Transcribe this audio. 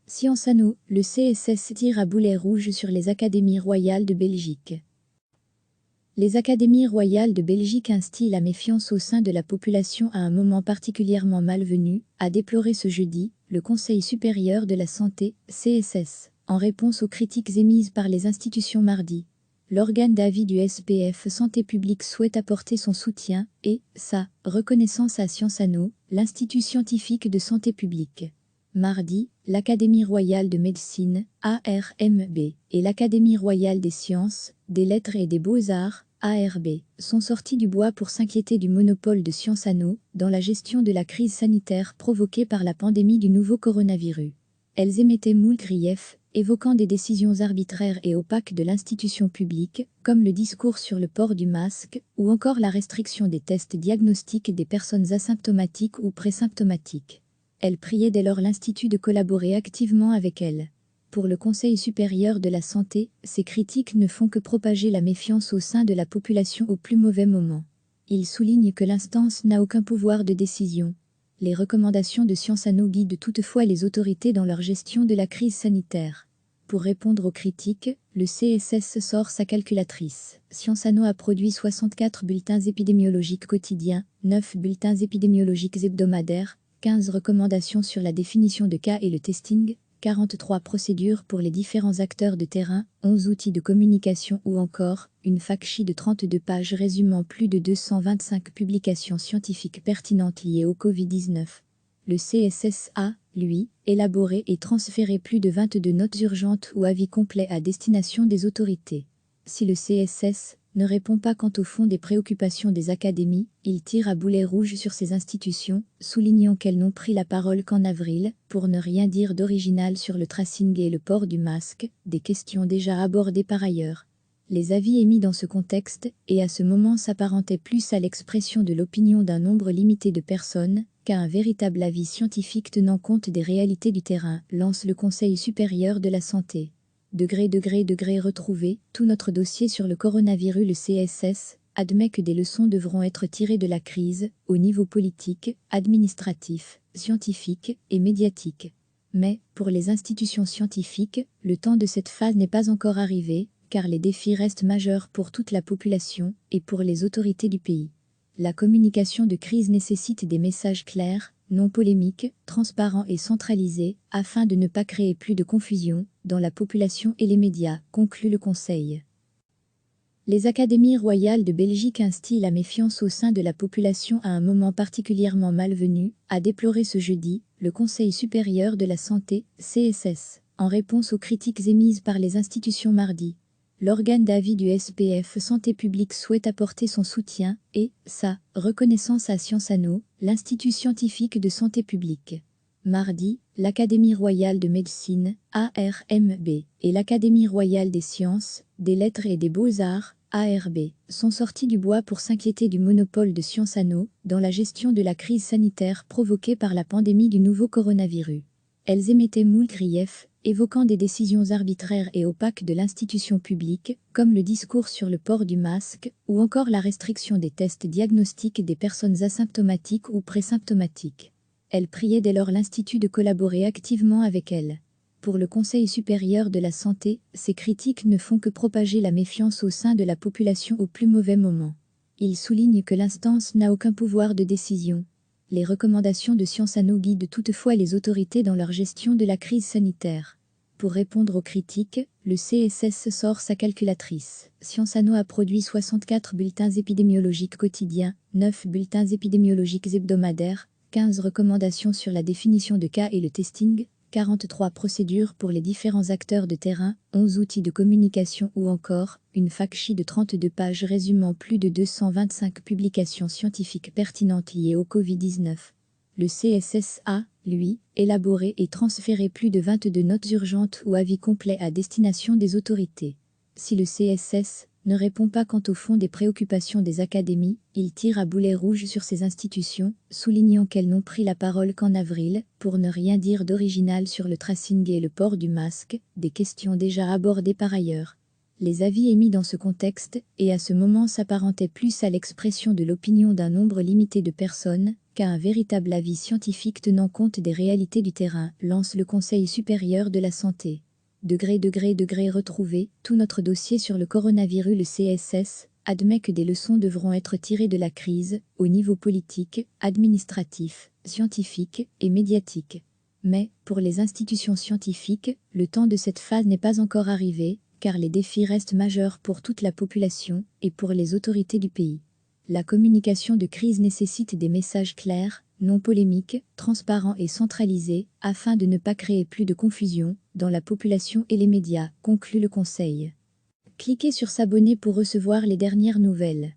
Sciences Anno, le CSS tire à boulet rouge sur les académies royales de Belgique. Les académies royales de Belgique instillent la méfiance au sein de la population à un moment particulièrement malvenu, a déploré ce jeudi le Conseil supérieur de la santé, CSS, en réponse aux critiques émises par les institutions mardi. L'organe d'avis du SPF Santé publique souhaite apporter son soutien et sa reconnaissance à Sciences Anno, l'Institut scientifique de santé publique. Mardi, l'Académie royale de médecine, ARMB, et l'Académie royale des sciences, des lettres et des beaux-arts, ARB, sont sortis du bois pour s'inquiéter du monopole de Sciences Anno dans la gestion de la crise sanitaire provoquée par la pandémie du nouveau coronavirus. Elles émettaient moult griefs, évoquant des décisions arbitraires et opaques de l'institution publique, comme le discours sur le port du masque, ou encore la restriction des tests diagnostiques des personnes asymptomatiques ou présymptomatiques. Elle priait dès lors l'Institut de collaborer activement avec elle. Pour le Conseil supérieur de la santé, ces critiques ne font que propager la méfiance au sein de la population au plus mauvais moment. Il souligne que l'instance n'a aucun pouvoir de décision. Les recommandations de Sciences Anno guident toutefois les autorités dans leur gestion de la crise sanitaire. Pour répondre aux critiques, le CSS sort sa calculatrice. Sciences Anno a produit 64 bulletins épidémiologiques quotidiens, 9 bulletins épidémiologiques hebdomadaires, 15 recommandations sur la définition de cas et le testing, 43 procédures pour les différents acteurs de terrain, 11 outils de communication ou encore une fact-sheet de 32 pages résumant plus de 225 publications scientifiques pertinentes liées au Covid-19. Le CSS a, lui, élaboré et transféré plus de 22 notes urgentes ou avis complets à destination des autorités. Si le CSS ne répond pas quant au fond des préoccupations des académies, il tire à boulet rouge sur ces institutions, soulignant qu'elles n'ont pris la parole qu'en avril, pour ne rien dire d'original sur le tracing et le port du masque, des questions déjà abordées par ailleurs. Les avis émis dans ce contexte, et à ce moment s'apparentaient plus à l'expression de l'opinion d'un nombre limité de personnes, qu'à un véritable avis scientifique tenant compte des réalités du terrain, lance le Conseil supérieur de la santé. Degré retrouvé, tout notre dossier sur le coronavirus, le CSS, admet que des leçons devront être tirées de la crise, au niveau politique, administratif, scientifique et médiatique. Mais, pour les institutions scientifiques, le temps de cette phase n'est pas encore arrivé, car les défis restent majeurs pour toute la population et pour les autorités du pays. La communication de crise nécessite des messages clairs, non polémiques, transparents et centralisés, afin de ne pas créer plus de confusion dans la population et les médias, conclut le Conseil. Les académies royales de Belgique instillent la méfiance au sein de la population à un moment particulièrement malvenu, a déploré ce jeudi le Conseil supérieur de la santé, CSS, en réponse aux critiques émises par les institutions mardi. L'organe d'avis du SPF Santé publique souhaite apporter son soutien et sa reconnaissance à Sciences Anno, l'Institut scientifique de santé publique. Mardi, l'Académie royale de médecine, ARMB, et l'Académie royale des sciences, des lettres et des beaux-arts, ARB, sont sortis du bois pour s'inquiéter du monopole de Sciences Anno dans la gestion de la crise sanitaire provoquée par la pandémie du nouveau coronavirus. Elles émettaient moult griefs, évoquant des décisions arbitraires et opaques de l'institution publique, comme le discours sur le port du masque, ou encore la restriction des tests diagnostiques des personnes asymptomatiques ou présymptomatiques. Elle priait dès lors l'Institut de collaborer activement avec elle. Pour le Conseil supérieur de la santé, ces critiques ne font que propager la méfiance au sein de la population au plus mauvais moment. Il souligne que l'instance n'a aucun pouvoir de décision. Les recommandations de Sciences Anno guident toutefois les autorités dans leur gestion de la crise sanitaire. Pour répondre aux critiques, le CSS sort sa calculatrice. Sciences Anno a produit 64 bulletins épidémiologiques quotidiens, 9 bulletins épidémiologiques hebdomadaires, 15 recommandations sur la définition de cas et le testing, 43 procédures pour les différents acteurs de terrain, 11 outils de communication ou encore une fact-sheet de 32 pages résumant plus de 225 publications scientifiques pertinentes liées au Covid-19. Le CSS a, lui, élaboré et transféré plus de 22 notes urgentes ou avis complets à destination des autorités. Si le CSS ne répond pas quant au fond des préoccupations des académies, il tire à boulet rouge sur ces institutions, soulignant qu'elles n'ont pris la parole qu'en avril, pour ne rien dire d'original sur le tracing et le port du masque, des questions déjà abordées par ailleurs. Les avis émis dans ce contexte, et à ce moment s'apparentaient plus à l'expression de l'opinion d'un nombre limité de personnes, qu'à un véritable avis scientifique tenant compte des réalités du terrain, lance le Conseil supérieur de la santé. Degré retrouvé, tout notre dossier sur le coronavirus, le CSS, admet que des leçons devront être tirées de la crise, au niveau politique, administratif, scientifique et médiatique. Mais, pour les institutions scientifiques, le temps de cette phase n'est pas encore arrivé, car les défis restent majeurs pour toute la population et pour les autorités du pays. La communication de crise nécessite des messages clairs, non polémiques, transparents et centralisés, afin de ne pas créer plus de confusion dans la population et les médias, conclut le Conseil. Cliquez sur s'abonner pour recevoir les dernières nouvelles.